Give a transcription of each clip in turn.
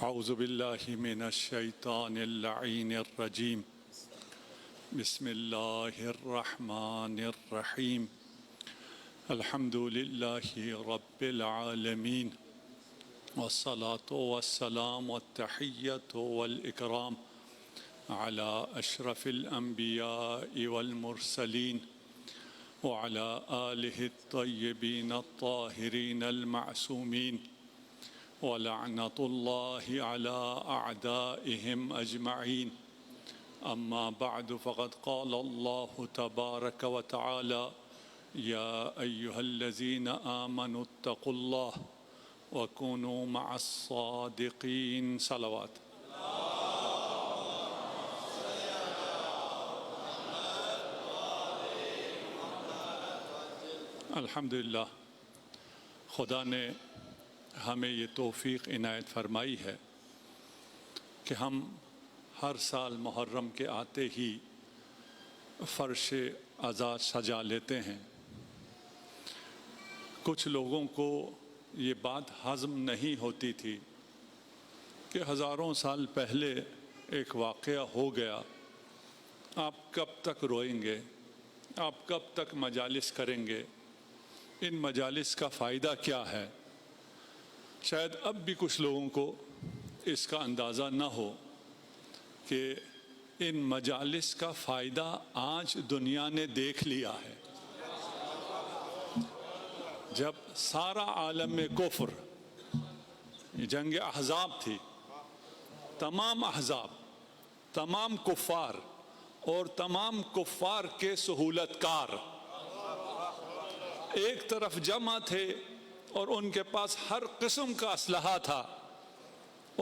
اعوذ باللہ من الشیطان اللعین الرجیم بسم اللہ الرحمن الرحیم الحمد للہ رب العالمین والصلاة والسلام والتحیۃ والاکرام علی اشرف الانبیاء والمرسلین وعلی آلہ الطیبین الطاہرین المعصومین وَلَعْنَةُ اللَّهِ عَلَىٰ أَعْدَائِهِمْ أَجْمَعِينَ أَمَّا بَعْدُ فَقَدْ قَالَ اللَّهُ تَبَارَكَ وَتَعَالَى يَا أَيُّهَا الَّذِينَ آمَنُوا اتَّقُوا اللَّهَ وَكُونُوا مَعَ الصَّادِقِينَ صلوات. الحمدللہ خدا نے ہمیں یہ توفیق عنایت فرمائی ہے کہ ہم ہر سال محرم کے آتے ہی فرش عزا سجا لیتے ہیں۔ کچھ لوگوں کو یہ بات ہضم نہیں ہوتی تھی کہ ہزاروں سال پہلے ایک واقعہ ہو گیا، آپ کب تک روئیں گے، آپ کب تک مجالس کریں گے، ان مجالس کا فائدہ کیا ہے؟ شاید اب بھی کچھ لوگوں کو اس کا اندازہ نہ ہو کہ ان مجالس کا فائدہ آج دنیا نے دیکھ لیا ہے۔ جب سارا عالم میں کفر، جنگ احزاب تھی، تمام احزاب، تمام کفار اور تمام کفار کے سہولت کار ایک طرف جمع تھے اور ان کے پاس ہر قسم کا اسلحہ تھا،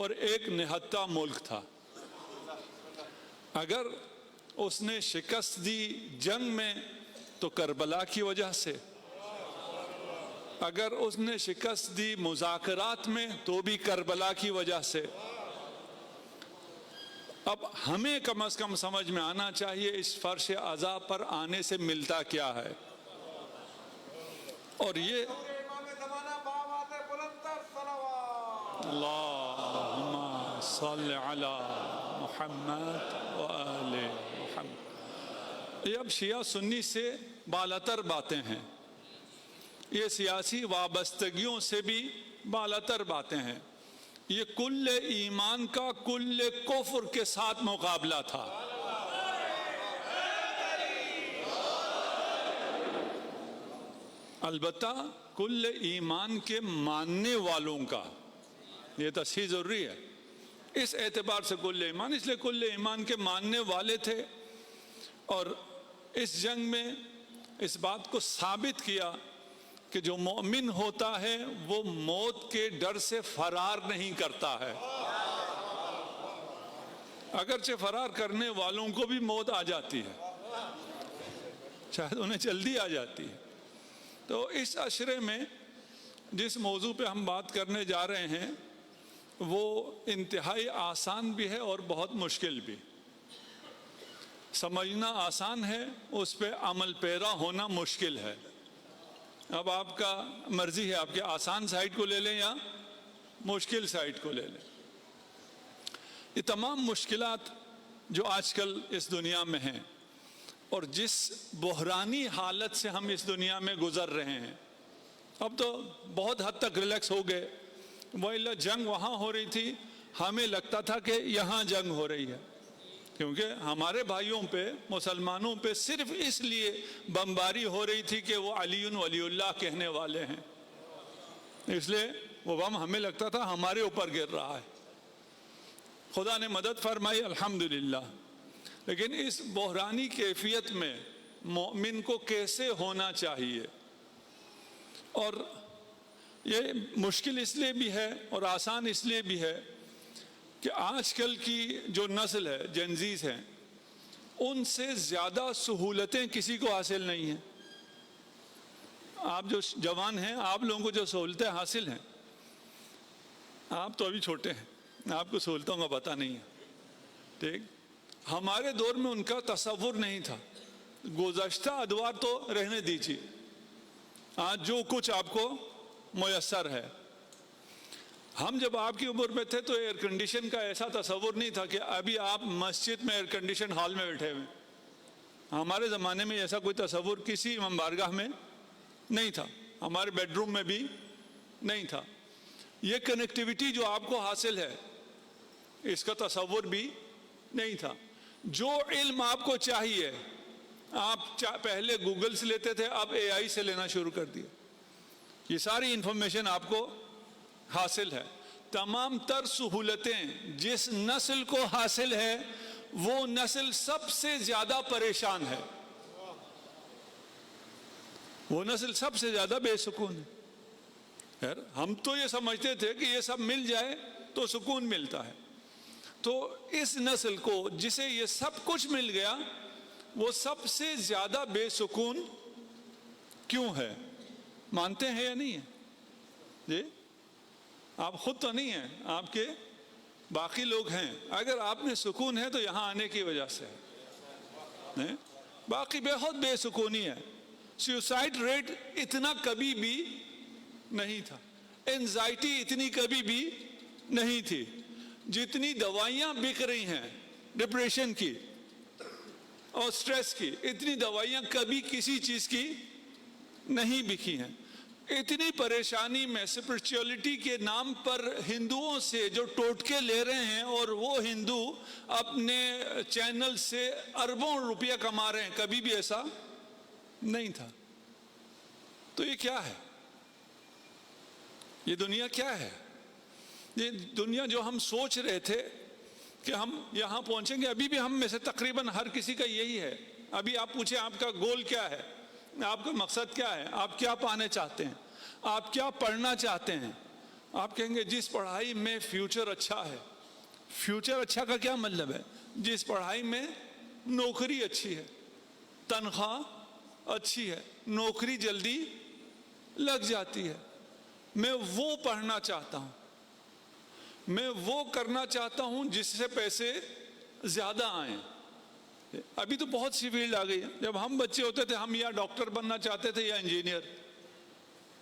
اور ایک نہتہ ملک تھا۔ اگر اس نے شکست دی جنگ میں تو کربلا کی وجہ سے، اگر اس نے شکست دی مذاکرات میں تو بھی کربلا کی وجہ سے۔ اب ہمیں کم از کم سمجھ میں آنا چاہیے اس فرش عزا پر آنے سے ملتا کیا ہے، اور یہ اللہم صل علی محمد وآل محمد۔ یہ اب شیعہ سنی سے بالاتر باتیں ہیں، یہ سیاسی وابستگیوں سے بھی بالاتر باتیں ہیں۔ یہ کل ایمان کا کل کفر کے ساتھ مقابلہ تھا۔ البتہ کل ایمان کے ماننے والوں کا، یہ تصحیح ضروری ہے، اس اعتبار سے کل ایمان، اس لیے کل ایمان کے ماننے والے تھے، اور اس جنگ میں اس بات کو ثابت کیا کہ جو مومن ہوتا ہے وہ موت کے ڈر سے فرار نہیں کرتا ہے، اگرچہ فرار کرنے والوں کو بھی موت آ جاتی ہے، شاید انہیں جلدی آ جاتی ہے۔ تو اس عشرے میں جس موضوع پہ ہم بات کرنے جا رہے ہیں وہ انتہائی آسان بھی ہے اور بہت مشکل بھی۔ سمجھنا آسان ہے، اس پہ عمل پیرا ہونا مشکل ہے۔ اب آپ کا مرضی ہے، آپ کے آسان سائٹ کو لے لیں یا مشکل سائٹ کو لے لیں۔ یہ تمام مشکلات جو آج کل اس دنیا میں ہیں اور جس بحرانی حالت سے ہم اس دنیا میں گزر رہے ہیں، اب تو بہت حد تک ریلیکس ہو گئے، وَإِلَّا جنگ وہاں ہو رہی تھی، ہمیں لگتا تھا کہ یہاں جنگ ہو رہی ہے، کیونکہ ہمارے بھائیوں پہ، مسلمانوں پہ صرف اس لیے بمباری ہو رہی تھی کہ وہ علی ولی اللہ کہنے والے ہیں، اس لیے وہ بم ہمیں لگتا تھا ہمارے اوپر گر رہا ہے۔ خدا نے مدد فرمائی الحمدللہ، لیکن اس بحرانی کیفیت میں مومن کو کیسے ہونا چاہیے؟ اور یہ مشکل اس لیے بھی ہے اور آسان اس لیے بھی ہے کہ آج کل کی جو نسل ہے، جنزیز ہیں، ان سے زیادہ سہولتیں کسی کو حاصل نہیں ہیں۔ آپ جو جوان ہیں، آپ لوگوں کو جو سہولتیں حاصل ہیں، آپ تو ابھی چھوٹے ہیں، آپ کو سہولتوں کا پتہ نہیں ہے، ٹھیک؟ ہمارے دور میں ان کا تصور نہیں تھا۔ گزشتہ ادوار تو رہنے دیجیے، آج جو کچھ آپ کو میسر ہے، ہم جب آپ کی عمر میں تھے تو ایئر کنڈیشن کا ایسا تصور نہیں تھا کہ ابھی آپ مسجد میں ایئر کنڈیشن ہال میں بیٹھے ہوئے. ہمارے زمانے میں ایسا کوئی تصور کسی امام بارگاہ میں نہیں تھا, ہمارے بیڈ روم میں بھی نہیں تھا. یہ کنیکٹیویٹی جو آپ کو حاصل ہے اس کا تصور بھی نہیں تھا. جو علم آپ کو چاہیے آپ پہلے گوگل سے لیتے تھے, اب اے آئی سے لینا شروع کر دیا. یہ ساری انفارمیشن آپ کو حاصل ہے. تمام تر سہولتیں جس نسل کو حاصل ہے وہ نسل سب سے زیادہ پریشان ہے, وہ نسل سب سے زیادہ بے سکون ہے. خیر ہم تو یہ سمجھتے تھے کہ یہ سب مل جائے تو سکون ملتا ہے. تو اس نسل کو جسے یہ سب کچھ مل گیا وہ سب سے زیادہ بے سکون کیوں ہے؟ مانتے ہیں یا نہیں ہے؟ جی آپ خود تو نہیں ہیں, آپ کے باقی لوگ ہیں. اگر آپ میں سکون ہے تو یہاں آنے کی وجہ سے ہے, باقی بہت بے سکونی ہے. سوسائڈ ریٹ اتنا کبھی بھی نہیں تھا, اینزائٹی اتنی کبھی بھی نہیں تھی. جتنی دوائیاں بک رہی ہیں ڈپریشن کی اور سٹریس کی, اتنی دوائیاں کبھی کسی چیز کی نہیں بکی ہیں. اتنی پریشانی میں اسپرچولیٹی کے نام پر ہندوؤں سے جو ٹوٹکے لے رہے ہیں اور وہ ہندو اپنے چینل سے اربوں روپیہ کما رہے ہیں, کبھی بھی ایسا نہیں تھا. تو یہ کیا ہے؟ یہ دنیا کیا ہے؟ یہ دنیا جو ہم سوچ رہے تھے کہ ہم یہاں پہنچیں گے, ابھی بھی ہم میں سے تقریباً ہر کسی کا یہی ہے. ابھی آپ پوچھیں آپ کا گول کیا ہے, آپ کا مقصد کیا ہے, آپ کیا پانے چاہتے ہیں, آپ کیا پڑھنا چاہتے ہیں؟ آپ کہیں گے جس پڑھائی میں فیوچر اچھا ہے. فیوچر اچھا کا کیا مطلب ہے؟ جس پڑھائی میں نوکری اچھی ہے, تنخواہ اچھی ہے, نوکری جلدی لگ جاتی ہے. میں وہ پڑھنا چاہتا ہوں, میں وہ کرنا چاہتا ہوں جس سے پیسے زیادہ آئیں. ابھی تو بہت سی فیلڈ آ گئی ہے. جب ہم بچے ہوتے تھے ہم یا ڈاکٹر بننا چاہتے تھے یا انجینئر.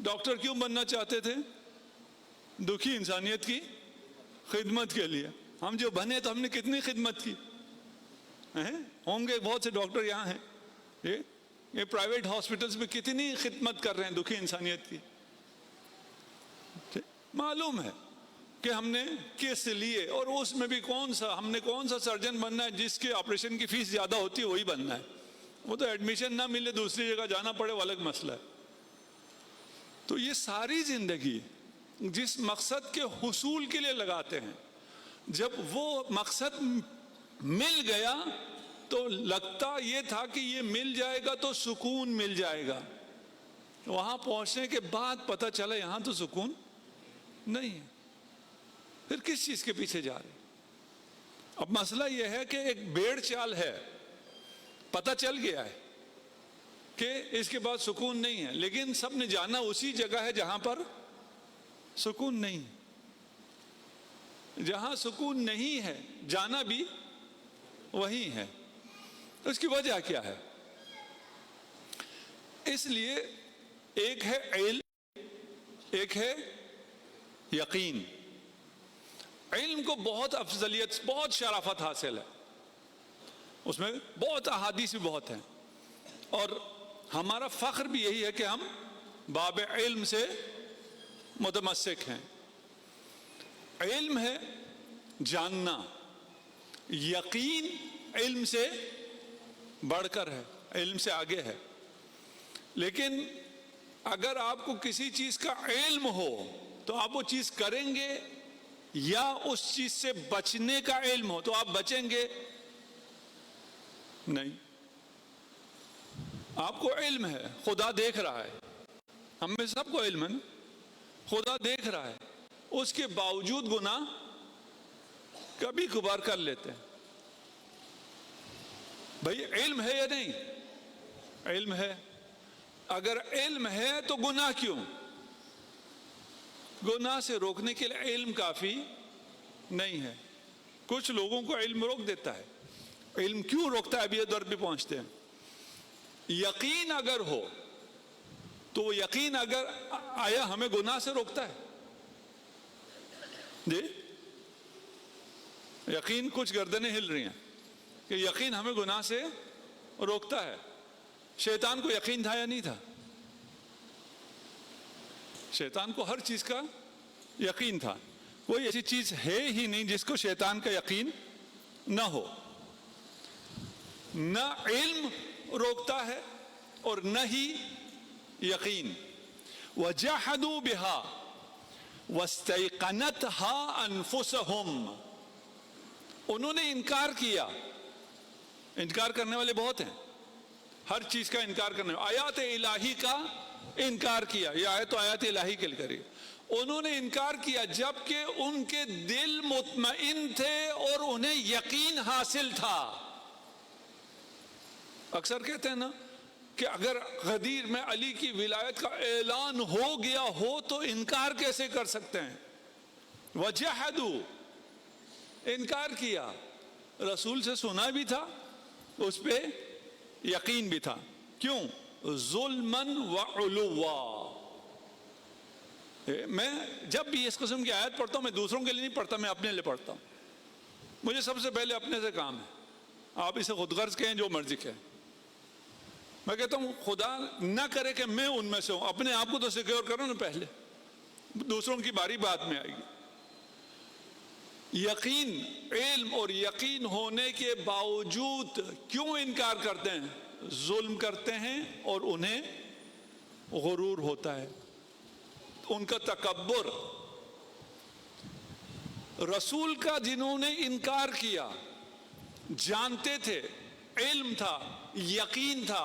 ڈاکٹر کیوں بننا چاہتے تھے؟ دکھی انسانیت کی خدمت کے لیے. ہم جو بنے تو ہم نے کتنی خدمت کی, ہوں گے بہت سے ڈاکٹر یہاں ہیں, یہ پرائیویٹ ہاسپٹلز میں کتنی خدمت کر رہے ہیں دکھی انسانیت کی. معلوم ہے کہ ہم نے کیس لیے, اور اس میں بھی ہم نے کون سا سرجن بننا ہے جس کے آپریشن کی فیس زیادہ ہوتی ہے وہی بننا ہے. وہ تو ایڈمیشن نہ ملے دوسری جگہ جانا پڑے وہ الگ مسئلہ ہے. تو یہ ساری زندگی جس مقصد کے حصول کے لیے لگاتے ہیں, جب وہ مقصد مل گیا تو لگتا یہ تھا کہ یہ مل جائے گا تو سکون مل جائے گا. وہاں پہنچنے کے بعد پتہ چلا یہاں تو سکون نہیں ہے. پھر کس چیز کے پیچھے جا رہے؟ اب مسئلہ یہ ہے کہ ایک بھیڑ چال ہے, پتہ چل گیا ہے کہ اس کے بعد سکون نہیں ہے, لیکن سب نے جانا اسی جگہ ہے جہاں پر سکون نہیں ہے. جہاں سکون نہیں ہے جانا بھی وہی ہے. اس کی وجہ کیا ہے؟ اس لیے ایک ہے علم, ایک ہے یقین. علم کو بہت افضلیت, بہت شرافت حاصل ہے, اس میں بہت احادیث بھی بہت ہیں, اور ہمارا فخر بھی یہی ہے کہ ہم باب علم سے متمسک ہیں. علم ہے جاننا, یقین علم سے بڑھ کر ہے, علم سے آگے ہے. لیکن اگر آپ کو کسی چیز کا علم ہو تو آپ وہ چیز کریں گے, یا اس چیز سے بچنے کا علم ہو تو آپ بچیں گے نہیں. آپ کو علم ہے, خدا دیکھ رہا ہے, ہم میں سب کو علم ہے, خدا دیکھ رہا ہے, اس کے باوجود گناہ کبھی کبھار کر لیتے ہیں. بھئی علم ہے یا نہیں؟ علم ہے. اگر علم ہے تو گناہ کیوں؟ گناہ سے روکنے کے لیے علم کافی نہیں ہے. کچھ لوگوں کو علم روک دیتا ہے. علم کیوں روکتا ہے ابھی یہ دور پہ پہنچتے ہیں. یقین اگر ہو تو وہ یقین اگر آیا ہمیں گناہ سے روکتا ہے. جی یقین، کچھ گردنیں ہل رہی ہیں کہ یقین ہمیں گناہ سے روکتا ہے. شیطان کو یقین تھا یا نہیں تھا؟ شیطان کو ہر چیز کا یقین تھا. کوئی ایسی چیز ہے ہی نہیں جس کو شیطان کا یقین نہ ہو. نہ علم روکتا ہے اور نہ ہی یقین. وَجَحَدُوا بِهَا وَاسْتَيْقَنَتْهَا أَنفُسَهُمْ. انہوں نے انکار کیا. انکار کرنے والے بہت ہیں، ہر چیز کا انکار کرنے والے. آیات الہی کا انکار کیا. یہ آیت تو آیات الہی کے لیے کری. انہوں نے انکار کیا جبکہ ان کے دل مطمئن تھے اور انہیں یقین حاصل تھا. اکثر کہتے ہیں نا کہ اگر غدیر میں علی کی ولایت کا اعلان ہو گیا ہو تو انکار کیسے کر سکتے ہیں؟ وجحدوا، انکار کیا. رسول سے سنا بھی تھا، اس پہ یقین بھی تھا. کیوں؟ ظلماً وعلوا. میں جب بھی اس قسم کی آیت پڑھتا ہوں میں دوسروں کے لیے نہیں پڑھتا، میں اپنے لیے پڑھتا ہوں. مجھے سب سے پہلے اپنے سے کام ہے. آپ اسے خود غرض کہیں، جو مرضی کہیں. میں کہتا ہوں خدا نہ کرے کہ میں ان میں سے ہوں. اپنے آپ کو تو سیکیور کرو نا پہلے، دوسروں کی باری بعد میں آئے گی. یقین، علم اور یقین ہونے کے باوجود کیوں انکار کرتے ہیں؟ ظلم کرتے ہیں اور انہیں غرور ہوتا ہے، ان کا تکبر. رسول کا جنہوں نے انکار کیا، جانتے تھے، علم تھا، یقین تھا،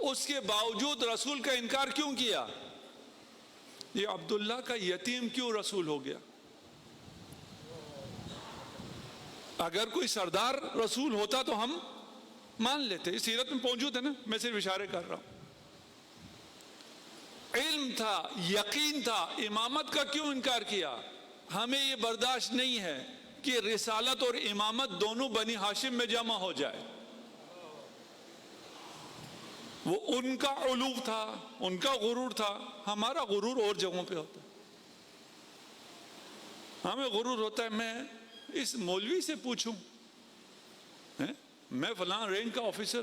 اس کے باوجود رسول کا انکار کیوں کیا؟ یہ عبداللہ کا یتیم کیوں رسول ہو گیا؟ اگر کوئی سردار رسول ہوتا تو ہم مان لیتے. اس سیرت میں موجود ہے نا، میں صرف اشارے کر رہا ہوں. علم تھا، یقین تھا، امامت کا کیوں انکار کیا؟ ہمیں یہ برداشت نہیں ہے کہ رسالت اور امامت دونوں بنی ہاشم میں جمع ہو جائے. وہ ان کا علو تھا، ان کا غرور تھا. ہمارا غرور اور جگہوں پہ ہوتا ہے. ہمیں غرور ہوتا ہے میں اس مولوی سے پوچھوں، میں فلاں رینک کا آفیسر،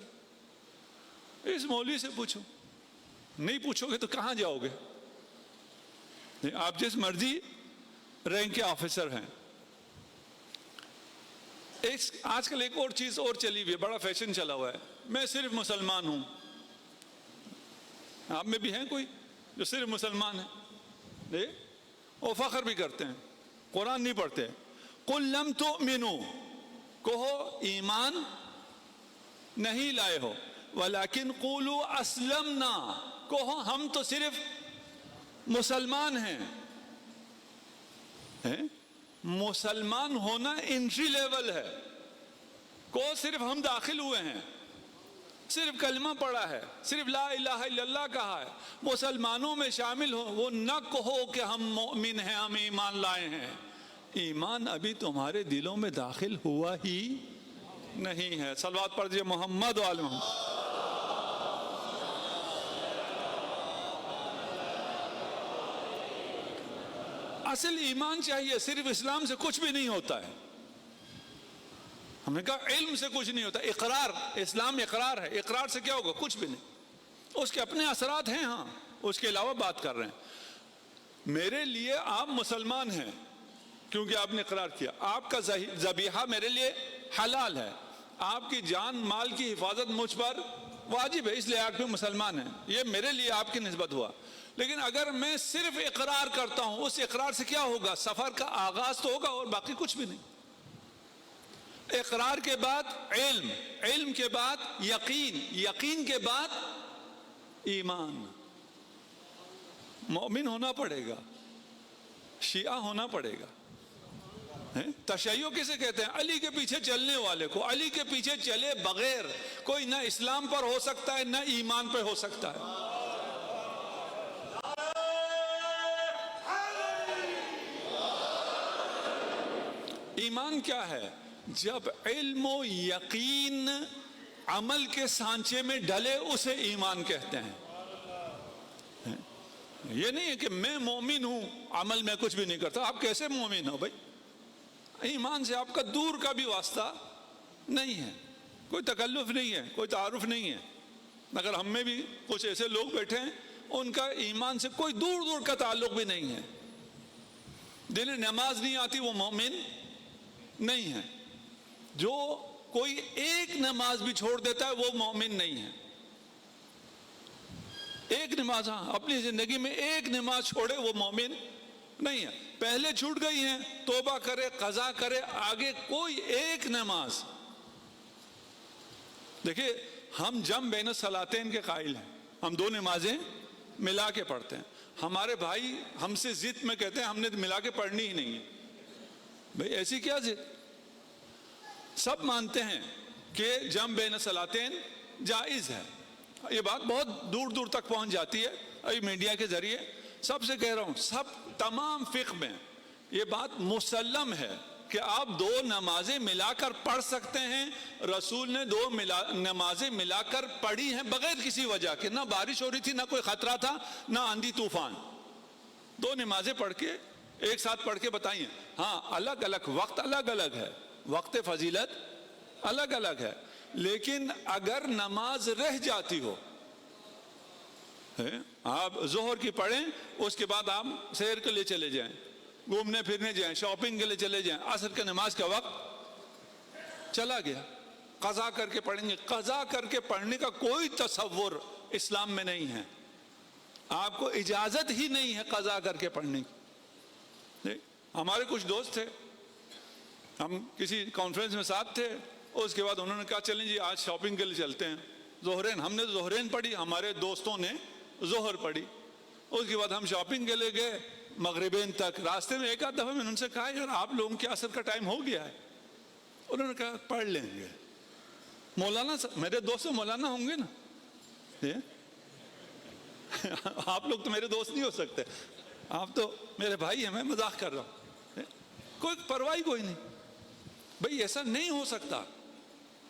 اس مولوی سے پوچھوں. نہیں پوچھو گے تو کہاں جاؤ گے؟ آپ جس مرضی رینک کے آفیسر ہیں. آج کل ایک اور چیز اور چلی ہوئی ہے، بڑا فیشن چلا ہوا ہے، میں صرف مسلمان ہوں. آپ میں بھی ہیں کوئی جو صرف مسلمان ہیں اور فخر بھی کرتے ہیں، قرآن نہیں پڑھتے. قُلْ لَمْ تُؤْمِنُوا، کہو ایمان نہیں لائے ہو. وَلَكِنْ قُولُوا أَسْلَمْنَا، کہو ہم تو صرف مسلمان ہیں. مسلمان ہونا انٹری لیول ہے. کہو صرف ہم داخل ہوئے ہیں، صرف کلمہ پڑھا ہے، صرف لا الہ الا اللہ کہا ہے، مسلمانوں میں شامل ہو. وہ نہ کہو کہ ہم مومن ہیں، ہم ایمان لائے ہیں. ایمان ابھی تمہارے دلوں میں داخل ہوا ہی نہیں ہے. صلوات پڑھ دیجئے محمد و آل محمد. اصل ایمان چاہیے. صرف اسلام سے کچھ بھی نہیں ہوتا ہے. ہم نے کہا علم سے کچھ نہیں ہوتا. اقرار، اسلام اقرار ہے. اقرار سے کیا ہوگا؟ کچھ بھی نہیں. اس کے اپنے اثرات ہیں، ہاں، اس کے علاوہ بات کر رہے ہیں. میرے لیے آپ مسلمان ہیں کیونکہ آپ نے اقرار کیا. آپ کا ذبیحہ میرے لیے حلال ہے. آپ کی جان مال کی حفاظت مجھ پر واجب ہے، اس لیے آپ بھی مسلمان ہیں. یہ میرے لیے آپ کی نسبت ہوا. لیکن اگر میں صرف اقرار کرتا ہوں، اس اقرار سے کیا ہوگا؟ سفر کا آغاز تو ہوگا اور باقی کچھ بھی نہیں. اقرار کے بعد علم، علم کے بعد یقین، یقین کے بعد ایمان. مومن ہونا پڑے گا، شیعہ ہونا پڑے گا. تشیع کسے کہتے ہیں؟ علی کے پیچھے چلنے والے کو. علی کے پیچھے چلے بغیر کوئی نہ اسلام پر ہو سکتا ہے نہ ایمان پر ہو سکتا ہے. ایمان کیا ہے؟ جب علم و یقین عمل کے سانچے میں ڈلے اسے ایمان کہتے ہیں. یہ نہیں ہے کہ میں مومن ہوں عمل میں کچھ بھی نہیں کرتا. آپ کیسے مومن ہو بھائی؟ ایمان سے آپ کا دور کا بھی واسطہ نہیں ہے, کوئی تکلف نہیں ہے, کوئی تعارف نہیں ہے. مگر ہم میں بھی کچھ ایسے لوگ بیٹھے ہیں ان کا ایمان سے کوئی دور دور کا تعلق بھی نہیں ہے. دل نماز نہیں آتی وہ مومن نہیں ہے. جو کوئی ایک نماز بھی چھوڑ دیتا ہے وہ مومن نہیں ہے. ایک نماز, ہاں اپنی زندگی میں ایک نماز چھوڑے وہ مومن نہیں ہے. پہلے چھوٹ گئی ہیں توبہ کرے, قضا کرے, آگے کوئی ایک نماز. دیکھیں ہم جم بین الصلاتین کے قائل ہیں, ہم دو نمازیں ملا کے پڑھتے ہیں. ہمارے بھائی ہم سے ضد میں کہتے ہیں ہم نے ملا کے پڑھنی ہی نہیں ہے. بھئی ایسی کیا ضد؟ سب مانتے ہیں کہ جم بین الصلاتین جائز ہے. یہ بات بہت دور دور تک پہنچ جاتی ہے ابھی میڈیا کے ذریعے. سب سے کہہ رہا ہوں, سب تمام فقہ میں یہ بات مسلم ہے کہ آپ دو نمازیں ملا کر پڑھ سکتے ہیں. رسول نے دو نمازیں ملا کر پڑھی ہیں بغیر کسی وجہ کے. نہ بارش ہو رہی تھی, نہ کوئی خطرہ تھا, نہ آندھی طوفان. دو نمازیں پڑھ کے ایک ساتھ پڑھ کے بتائیے. ہاں الگ الگ وقت, الگ الگ ہے, وقت فضیلت الگ الگ ہے. لیکن اگر نماز رہ جاتی ہو, آپ ظہر کی پڑھیں, اس کے بعد آپ سیر کے لیے چلے جائیں, گھومنے پھرنے جائیں, شاپنگ کے لیے چلے جائیں, عصر کے نماز کا وقت چلا گیا, قضا کر کے پڑھیں گے. قضا کر کے پڑھنے کا کوئی تصور اسلام میں نہیں ہے. آپ کو اجازت ہی نہیں ہے قضا کر کے پڑھنے کی. ہمارے کچھ دوست تھے, ہم کسی کانفرنس میں ساتھ تھے, اس کے بعد انہوں نے کہا چلیں جی آج شاپنگ کے لیے چلتے ہیں. ظہرین, ہم نے ظہرین پڑھی, ہمارے دوستوں نے ظہر پڑھی. اس کے بعد ہم شاپنگ کے لیے گئے مغربین تک. راستے میں ایک آدھ دفعہ میں نے ان سے کہا یار آپ لوگوں کے عصر کا ٹائم ہو گیا ہے. انہوں نے کہا پڑھ لیں گے. مولانا, میرے دوست مولانا ہوں گے نا, آپ لوگ تو میرے دوست نہیں ہو سکتے, آپ تو میرے بھائی ہیں, میں مذاق کر رہا ہوں. کوئی پرواہ کوئی نہیں بھئی, ایسا نہیں ہو سکتا.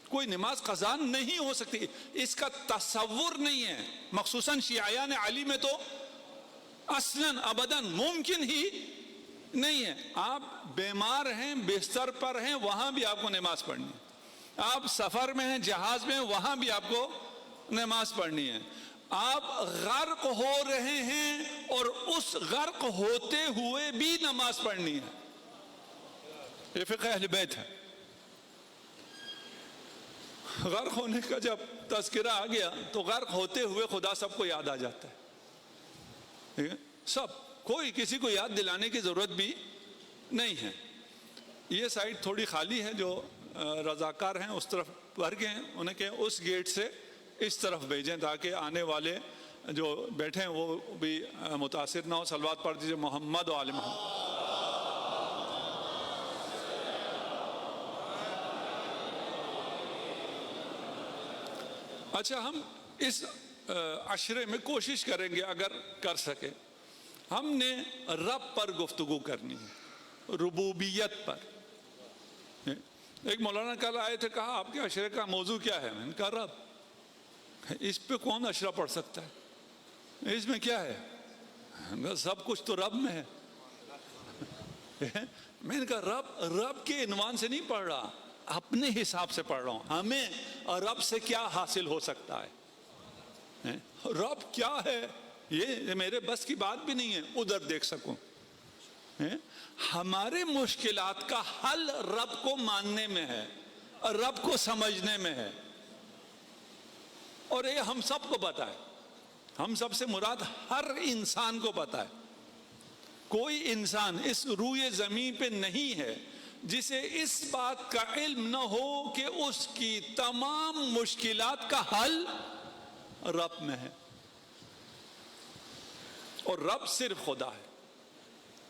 کوئی نماز قضا نہیں ہو سکتی, اس کا تصور نہیں ہے. مخصوصاً شیعیان علی میں تو اصلاً ابداً ممکن ہی نہیں ہے. آپ بیمار ہیں, بستر پر ہیں, وہاں بھی آپ کو نماز پڑھنی ہے. آپ سفر میں ہیں, جہاز میں ہیں, وہاں بھی آپ کو نماز پڑھنی ہے. آپ غرق ہو رہے ہیں اور اس غرق ہوتے ہوئے بھی نماز پڑھنی ہے. یہ فقہ اہل بیت ہے. غرق ہونے کا جب تذکرہ آ گیا تو غرق ہوتے ہوئے خدا سب کو یاد آ جاتا ہے. سب, کوئی کسی کو یاد دلانے کی ضرورت بھی نہیں ہے. یہ سائٹ تھوڑی خالی ہے, جو رضاکار ہیں اس طرف بھر گئے ہیں, انہیں کہ اس گیٹ سے اس طرف بھیجیں تاکہ آنے والے جو بیٹھے ہیں وہ بھی متاثر نہ ہو. صلوات پڑھ دیجیے محمد و آل محمد. اچھا, ہم اس عشرے میں کوشش کریں گے اگر کر سکے, ہم نے رب پر گفتگو کرنی ہے, ربوبیت پر. ایک مولانا کل آئے تھے, کہا آپ کے عشرے کا موضوع کیا ہے؟ میں نے کہا رب. اس پہ کون عشرہ پڑھ سکتا ہے؟ اس میں کیا ہے؟ سب کچھ تو رب میں ہے. میں نے کہا رب کے عنوان سے نہیں پڑھ رہا, اپنے حساب سے پڑھ رہا ہوں. ہمیں رب سے کیا حاصل ہو سکتا ہے؟ رب کیا ہے یہ میرے بس کی بات بھی نہیں ہے ادھر دیکھ سکوں. ہمارے مشکلات کا حل رب کو ماننے میں ہے, رب کو سمجھنے میں ہے. اور یہ ہم سب کو پتا ہے, ہم سب سے مراد ہر انسان کو پتا ہے. کوئی انسان اس روئے زمین پہ نہیں ہے جسے اس بات کا علم نہ ہو کہ اس کی تمام مشکلات کا حل رب میں ہے. اور رب صرف خدا ہے.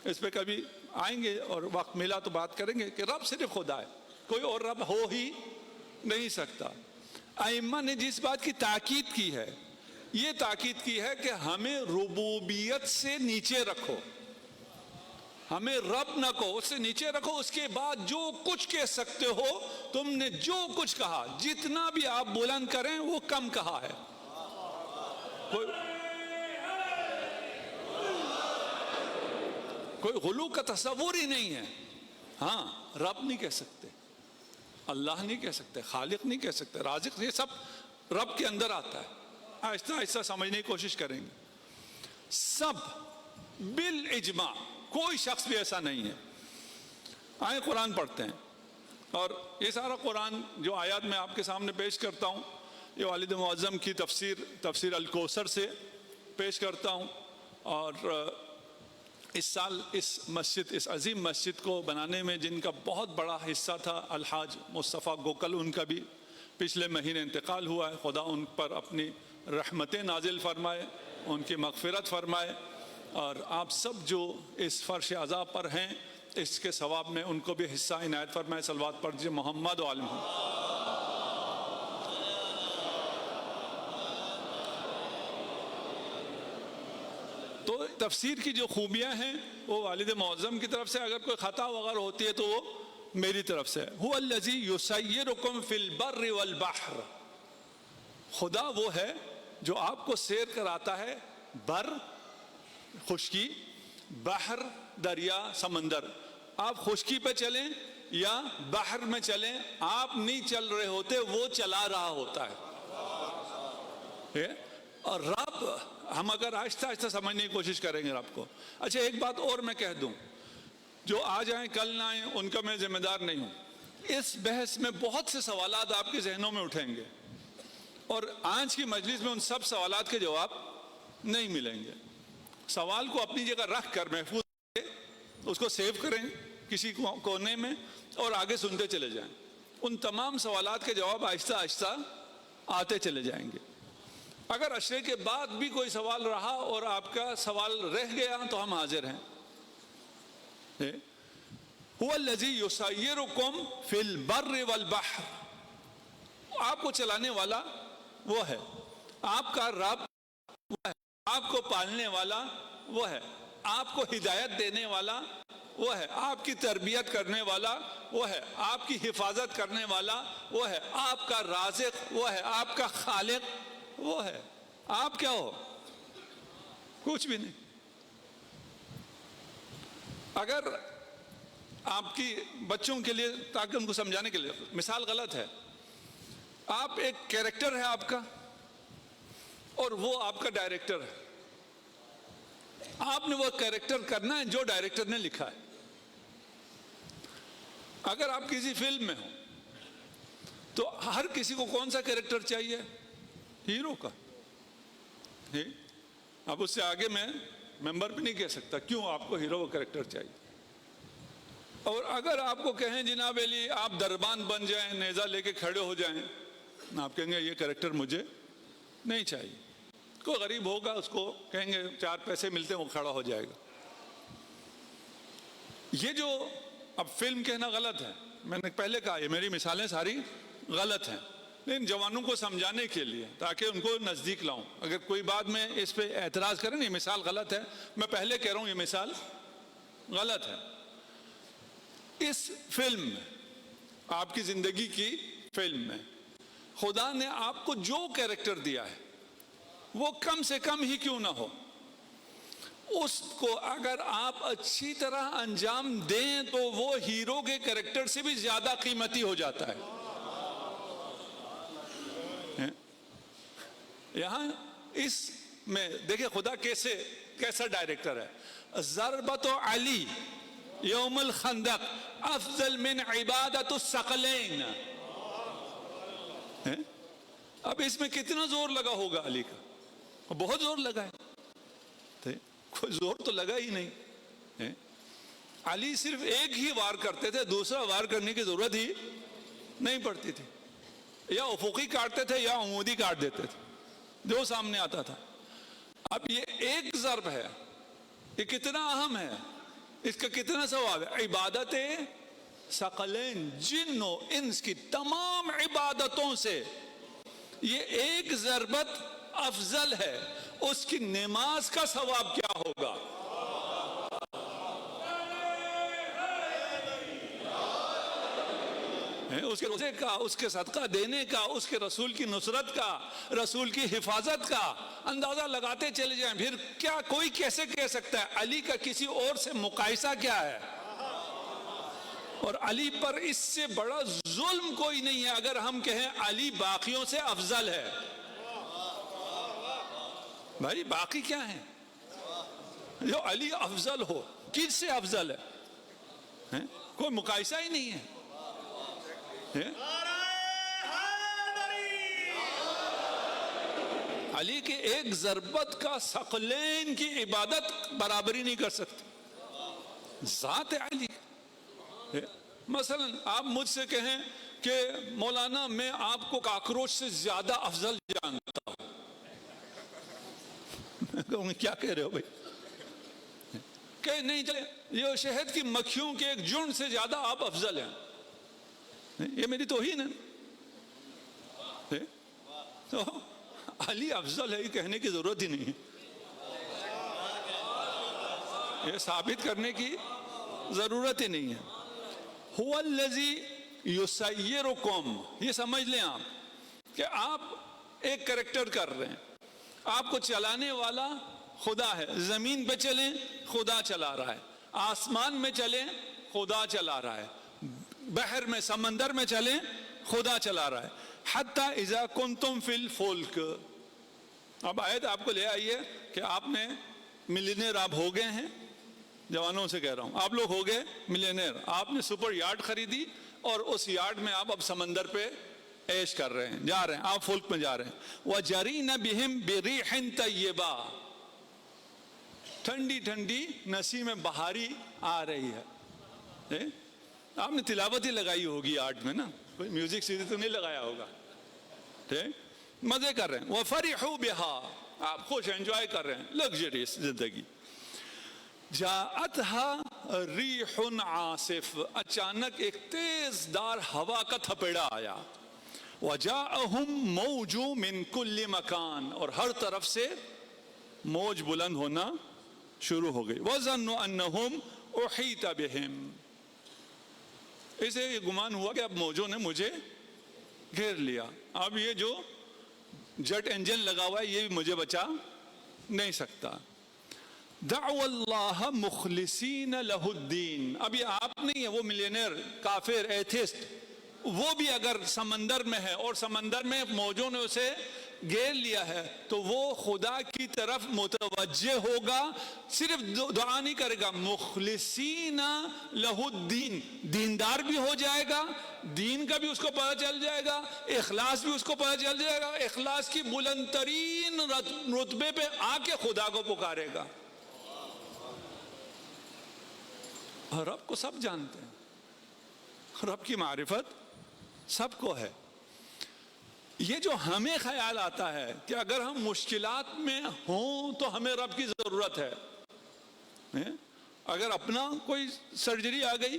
اس پہ کبھی آئیں گے اور وقت ملا تو بات کریں گے کہ رب صرف خدا ہے, کوئی اور رب ہو ہی نہیں سکتا. ائمہ نے جس بات کی تاکید کی ہے, یہ تاکید کی ہے کہ ہمیں ربوبیت سے نیچے رکھو, ہمیں رب نہ کہو, اس سے نیچے رکھو. اس کے بعد جو کچھ کہہ سکتے ہو, تم نے جو کچھ کہا, جتنا بھی آپ بلند کریں وہ کم کہا ہے. کوئی غلو کا تصور ہی نہیں ہے. ہاں رب نہیں کہہ سکتے, اللہ نہیں کہہ سکتے, خالق نہیں کہہ سکتے, رازق, یہ سب رب کے اندر آتا ہے. آہستہ آہستہ سمجھنے کی کوشش کریں گے. سب بالاجماع, کوئی شخص بھی ایسا نہیں ہے. آئیں قرآن پڑھتے ہیں, اور یہ سارا قرآن جو آیات میں آپ کے سامنے پیش کرتا ہوں, یہ والد معظم کی تفسیر الکوثر سے پیش کرتا ہوں. اور اس سال اس عظیم مسجد کو بنانے میں جن کا بہت بڑا حصہ تھا, الحاج مصطفیٰ گوکل, ان کا بھی پچھلے مہینے انتقال ہوا ہے. خدا ان پر اپنی رحمتیں نازل فرمائے, ان کی مغفرت فرمائے. اور آپ سب جو اس فرش عزا پر ہیں, اس کے ثواب میں ان کو بھی حصہ عنایت فرمائے. صلوات پڑھ دیجیے محمد و آل محمد. تو تفسیر کی جو خوبیاں ہیں وہ والد معظم کی طرف سے, اگر کوئی خطا وغیرہ ہوتی ہے تو وہ میری طرف سے. هو الذی یسیرکم فی البر والبحر, خدا وہ ہے جو آپ کو سیر کراتا ہے بر خشکی, بحر دریا سمندر. آپ خشکی پہ چلیں یا بحر میں چلیں, آپ نہیں چل رہے ہوتے, وہ چلا رہا ہوتا ہے. اور رب, ہم اگر آہستہ آہستہ سمجھنے کی کوشش کریں گے رب کو. اچھا ایک بات اور میں کہہ دوں, جو آ جائیں کل نہ آئیں ان کا میں ذمہ دار نہیں ہوں. اس بحث میں بہت سے سوالات آپ کے ذہنوں میں اٹھیں گے, اور آج کی مجلس میں ان سب سوالات کے جواب نہیں ملیں گے. سوال کو اپنی جگہ رکھ کر محفوظ اس کو سیو کریں کسی کونے میں, اور آگے سنتے چلے جائیں. ان تمام سوالات کے جواب آہستہ آہستہ آتے چلے جائیں گے. اگر عشرے کے بعد بھی کوئی سوال رہا اور آپ کا سوال رہ گیا تو ہم حاضر ہیں. هو الذی یسیرکم فی البر والبحر, آپ کو چلانے والا وہ ہے, آپ کا رب وہ ہے, آپ کو پالنے والا وہ ہے, آپ کو ہدایت دینے والا وہ ہے, آپ کی تربیت کرنے والا وہ ہے, آپ کی حفاظت کرنے والا وہ ہے, آپ کا رازق وہ ہے, آپ کا خالق وہ ہے. آپ کیا ہو؟ کچھ بھی نہیں. اگر آپ کی بچوں کے لیے, تاکہ ان کو سمجھانے کے لیے, مثال غلط ہے, آپ ایک کیریکٹر ہے آپ کا اور وہ آپ کا ڈائریکٹر ہے. آپ نے وہ کیریکٹر کرنا ہے جو ڈائریکٹر نے لکھا ہے. اگر آپ کسی فلم میں ہو تو ہر کسی کو کون سا کیریکٹر چاہیے؟ ہیرو کا. اب اس سے آگے میں ممبر بھی نہیں کہہ سکتا کیوں آپ کو ہیرو کا کیریکٹر چاہیے. اور اگر آپ کو کہیں جناب علی آپ دربان بن جائیں, نیزہ لے کے کھڑے ہو جائیں, آپ کہیں گے یہ کیریکٹر مجھے نہیں چاہیے. کوئی غریب ہوگا اس کو کہیں گے 4 پیسے ملتے ہیں وہ کھڑا ہو جائے گا. یہ جو اب فلم کہنا غلط ہے, میں نے پہلے کہا یہ میری مثالیں ساری غلط ہیں, لیکن جوانوں کو سمجھانے کے لیے تاکہ ان کو نزدیک لاؤں. اگر کوئی بعد میں اس پہ اعتراض کریں یہ مثال غلط ہے, میں پہلے کہہ رہا ہوں یہ مثال غلط ہے. اس فلم میں, آپ کی زندگی کی فلم میں, خدا نے آپ کو جو کیریکٹر دیا ہے وہ کم سے کم ہی کیوں نہ ہو, اس کو اگر آپ اچھی طرح انجام دیں تو وہ ہیرو کے کیریکٹر سے بھی زیادہ قیمتی ہو جاتا ہے. یہاں اس میں دیکھیں خدا کیسا ڈائریکٹر ہے. ضربت علی یوم الخندق افضل من عبادت الثقلین. اب اس میں کتنا زور لگا ہوگا علی کا؟ بہت زور لگا ہے, کوئی زور تو لگا ہی نہیں. علی صرف ایک ہی وار کرتے تھے, دوسرا وار کرنے کی ضرورت ہی نہیں پڑتی تھی. یا افقی کاٹتے تھے یا عمودی کاٹ دیتے تھے جو سامنے آتا تھا. اب یہ ایک ضرب ہے, یہ کتنا اہم ہے, اس کا کتنا ثواب ہے. عبادت ثقلین, جن و انس کی تمام عبادتوں سے یہ ایک ضربت افضل ہے. اس کی نماز کا ثواب کیا ہوگا؟ اس کے روزے کا, اس کے صدقہ دینے کا, اس کے رسول کی نصرت کا, رسول کی حفاظت کا, اندازہ لگاتے چلے جائیں. پھر کیا کوئی کیسے کہہ سکتا ہے علی کا کسی اور سے مقایسہ کیا ہے؟ اور علی پر اس سے بڑا ظلم کوئی نہیں ہے اگر ہم کہیں علی باقیوں سے افضل ہے. بھائی باقی کیا ہیں؟ جو علی افضل ہو، کس سے افضل ہے؟ کوئی مقایسہ ہی نہیں ہے. علی کے ایک ضربت کا ثقلین کی عبادت برابری نہیں کر سکتی. ذات علی. مثلا آپ مجھ سے کہیں کہ مولانا میں آپ کو کاکروچ سے زیادہ افضل جانتا ہوں، میں کہوں گا کیا کہہ رہے ہو بھائی؟ کہ نہیں چلے یہ شہد کی مکھیوں کے ایک جھنڈ سے زیادہ آپ افضل ہیں. یہ میری توہین ہے. تو علی افضل ہے یہ کہنے کی ضرورت ہی نہیں ہے، یہ ثابت کرنے کی ضرورت ہی نہیں ہے. هو الذی یسیرکم، یہ سمجھ لیں آپ کہ آپ ایک کریکٹر کر رہے ہیں، آپ کو چلانے والا خدا ہے. زمین پہ چلیں خدا چلا رہا ہے، آسمان میں چلیں خدا چلا رہا ہے، بحر میں سمندر میں چلیں خدا چلا رہا ہے. حتی اذا کنتم فی الفلک. اب آیت آپ کو لے آئیے کہ آپ نے ملینئر آپ ہو گئے ہیں. جوانوں سے کہہ رہا ہوں آپ لوگ ہو گئے ملینئر، آپ نے سپر یارڈ خریدی اور اس یارڈ میں آپ اب سمندر پہ عیش کر رہے ہیں، جا رہے ہیں، آپ فلک میں جا رہے ہیں. وَجَرِينَ بِهِمْ بِرِيحٍ طَيِّبَةٍ، ٹھنڈی ٹھنڈی نسیم بہاری آ رہی ہے. آپ نے تلاوت ہی لگائی ہوگی یارڈ میں نا، کوئی میوزک سیدھی تو نہیں لگایا ہوگا. مزے کر رہے ہیں. وَفَرِحُوا بِهَا، آپ خوش انجوائے کر رہے ہیں لگژریس زندگی. جاءتها ریح عاصف، اچانک ایک تیز دار ہوا کا تھپیڑا آیا. وجاءهم موج من كل مکان، اور ہر طرف سے موج بلند ہونا شروع ہو گئی. وظنوا انهم احیط بهم، اسے یہ گمان ہوا کہ اب موجوں نے مجھے گھیر لیا، اب یہ جو جٹ انجن لگا ہوا ہے یہ مجھے بچا نہیں سکتا. دعوا اللہ مخلصین لہ الدین. ابھی آپ نہیں ہے وہ ملینئر کافر ایتھسٹ، وہ بھی اگر سمندر میں ہے اور سمندر میں موجوں نے اسے گھیر لیا ہے تو وہ خدا کی طرف متوجہ ہوگا، صرف دعا نہیں کرے گا. مخلصین لہ الدین، دیندار بھی ہو جائے گا، دین کا بھی اس کو پتہ چل جائے گا، اخلاص بھی اس کو پتہ چل جائے گا، اخلاص کی بلند ترین رتبے پہ آ کے خدا کو پکارے گا. رب کو سب جانتے ہیں، رب کی معرفت سب کو ہے. یہ جو ہمیں خیال آتا ہے کہ اگر ہم مشکلات میں ہوں تو ہمیں رب کی ضرورت ہے. اگر اپنا کوئی سرجری آ گئی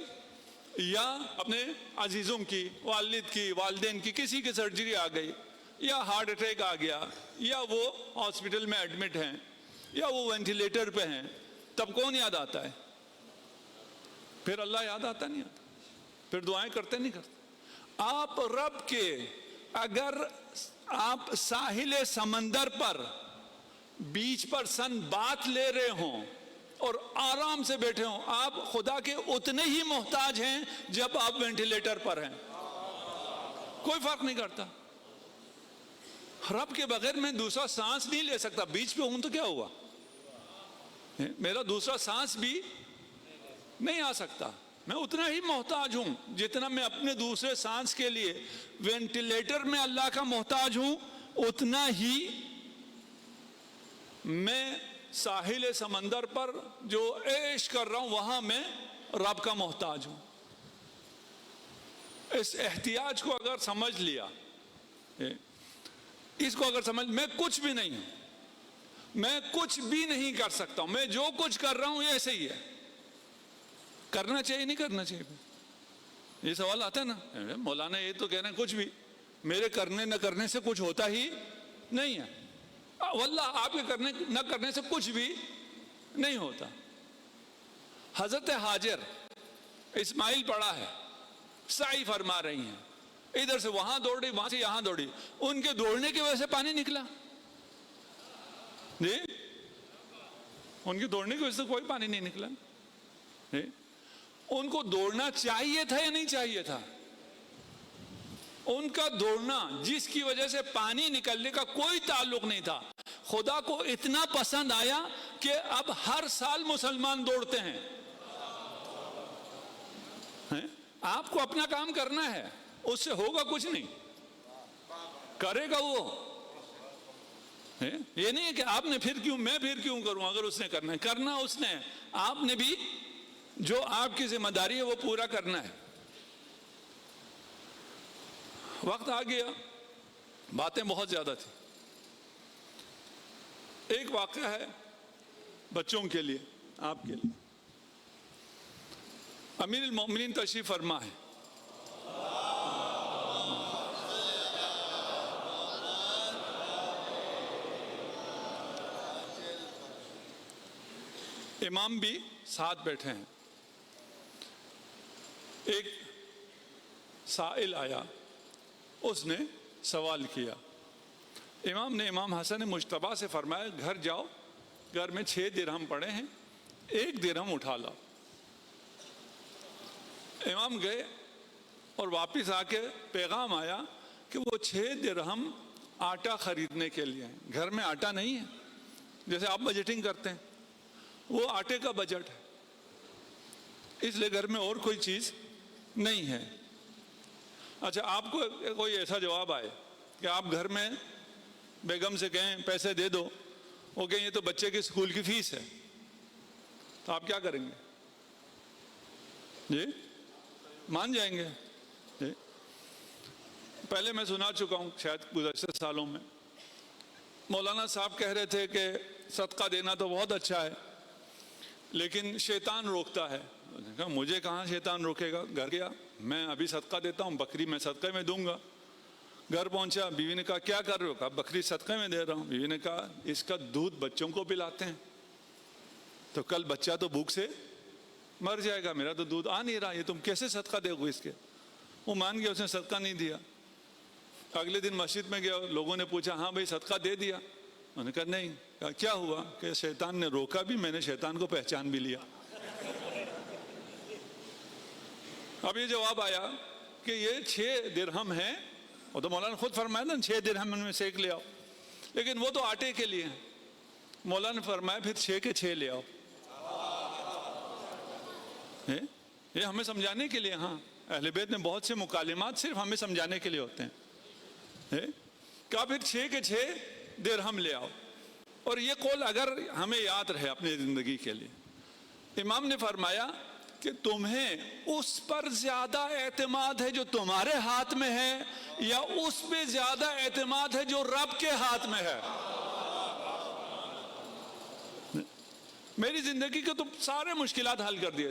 یا اپنے عزیزوں کی، والد کی، والدین کی، کسی کی سرجری آ گئی، یا ہارٹ اٹیک آ گیا، یا وہ ہاسپٹل میں ایڈمٹ ہیں، یا وہ وینٹیلیٹر پہ ہیں، تب کون یاد آتا ہے؟ پھر اللہ یاد آتا نہیں آتا، پھر دعائیں کرتے نہیں کرتے. آپ رب کے اگر آپ ساحل سمندر پر بیچ پر سن بات لے رہے ہوں اور آرام سے بیٹھے ہوں، آپ خدا کے اتنے ہی محتاج ہیں جب آپ وینٹیلیٹر پر ہیں. کوئی فرق نہیں کرتا. رب کے بغیر میں دوسرا سانس نہیں لے سکتا. بیچ پہ ہوں تو کیا ہوا، میرا دوسرا سانس بھی نہیں آ سکتا. میں اتنا ہی محتاج ہوں جتنا میں اپنے دوسرے سانس کے لیے وینٹیلیٹر میں اللہ کا محتاج ہوں، اتنا ہی میں ساحل سمندر پر جو عیش کر رہا ہوں وہاں میں رب کا محتاج ہوں. اس احتیاج کو اگر سمجھ لیا، اس کو اگر سمجھ، میں کچھ بھی نہیں ہوں، میں کچھ بھی نہیں کر سکتا ہوں، میں جو کچھ کر رہا ہوں یہ ایسے ہی ہے. کرنا چاہیے نہیں کرنا چاہیے؟ یہ سوال آتا ہے نا. مولانا یہ تو کہہ رہے ہیں کچھ بھی، میرے کرنے نہ کرنے سے کچھ ہوتا ہی نہیں ہے. واللہ آپ کے کرنے نہ کرنے سے کچھ بھی نہیں ہوتا. حضرت ہاجر اسماعیل پڑا ہے، سعی فرما رہی ہیں، ادھر سے وہاں دوڑی، وہاں سے یہاں دوڑی، ان کے دوڑنے کی وجہ سے پانی نکلا. جی ان کی دوڑنے کی وجہ سے کوئی پانی نہیں نکلا جی؟ ان کو دوڑنا چاہیے تھا یا نہیں چاہیے تھا؟ ان کا دوڑنا جس کی وجہ سے پانی نکلنے کا کوئی تعلق نہیں تھا، خدا کو اتنا پسند آیا کہ اب ہر سال مسلمان دوڑتے ہیں۔ آپ کو اپنا کام کرنا ہے، اس سے ہوگا کچھ نہیں، کرے گا وہ۔ یہ نہیں ہے کہ آپ نے پھر کیوں، میں پھر کیوں کروں، اگر اس نے کرنا ہے، کرنا اس نے، آپ نے بھی جو آپ کی ذمہ داری ہے وہ پورا کرنا ہے۔ وقت آ گیا، باتیں بہت زیادہ تھی۔ ایک واقعہ ہے بچوں کے لیے، آپ کے لیے۔ امیر المومنین تشریف فرما ہے، امام بھی ساتھ بیٹھے ہیں۔ ایک سائل آیا، اس نے سوال کیا، امام نے، امام حسن مجتبیٰ سے فرمایا گھر جاؤ، گھر میں 6 درہم پڑے ہیں، 1 درہم اٹھا لاؤ۔ امام گئے اور واپس آ کے پیغام آیا کہ وہ 6 درہم آٹا خریدنے کے لیے ہیں۔ گھر میں آٹا نہیں ہے، جیسے آپ بجٹنگ کرتے ہیں، وہ آٹے کا بجٹ ہے، اس لیے گھر میں اور کوئی چیز نہیں ہے۔ اچھا، آپ کو کوئی ایسا جواب آئے کہ آپ گھر میں بیگم سے کہیں پیسے دے دو، وہ کہیں یہ تو بچے کے اسکول کی فیس ہے، تو آپ کیا کریں گے؟ جی مان جائیں گے؟ جی پہلے میں سنا چکا ہوں شاید گزشتہ سالوں میں، مولانا صاحب کہہ رہے تھے کہ صدقہ دینا تو بہت اچھا ہے لیکن شیطان روکتا ہے۔ مجھے کہاں شیطان روکے گا؟ گھر گیا، میں ابھی صدقہ دیتا ہوں، بکری میں صدقے میں دوں گا۔ گھر پہنچا، بیوی نے کہا کیا کر رہے ہو؟ کہا بکری صدقے میں دے رہا ہوں۔ بیوی نے کہا اس کا دودھ بچوں کو پلاتے ہیں تو کل بچہ تو بھوک سے مر جائے گا، میرا تو دودھ آ نہیں رہا، یہ تم کیسے صدقہ دے گو اس کے؟ وہ مان گیا، اس نے صدقہ نہیں دیا۔ اگلے دن مسجد میں گیا، لوگوں نے پوچھا ہاں بھائی صدقہ دے دیا؟ انہوں نے کہا نہیں۔ کہا کیا ہوا؟ کہ شیطان نے روکا بھی، میں نے شیطان کو پہچان بھی لیا۔ اب یہ جواب آیا کہ یہ 6 درہم ہیں، وہ تو مولانا خود فرمایا نا 6 درہم ان میں سے 1 لے آؤ، لیکن وہ تو آٹے کے لیے ہیں۔ مولانا نے فرمایا پھر 6 کے 6 لے آؤ۔ یہ ہمیں سمجھانے کے لیے، ہاں اہل بیت میں بہت سے مکالمات صرف ہمیں سمجھانے کے لیے ہوتے ہیں۔ کہا پھر 6 کے 6 درہم لے آؤ۔ اور یہ قول اگر ہمیں یاد رہے اپنی زندگی کے لیے، امام نے فرمایا کہ تمہیں اس پر زیادہ اعتماد ہے جو تمہارے ہاتھ میں ہے یا اس پہ زیادہ اعتماد ہے جو رب کے ہاتھ میں ہے؟ میری زندگی کے تو سارے مشکلات حل کر دیے،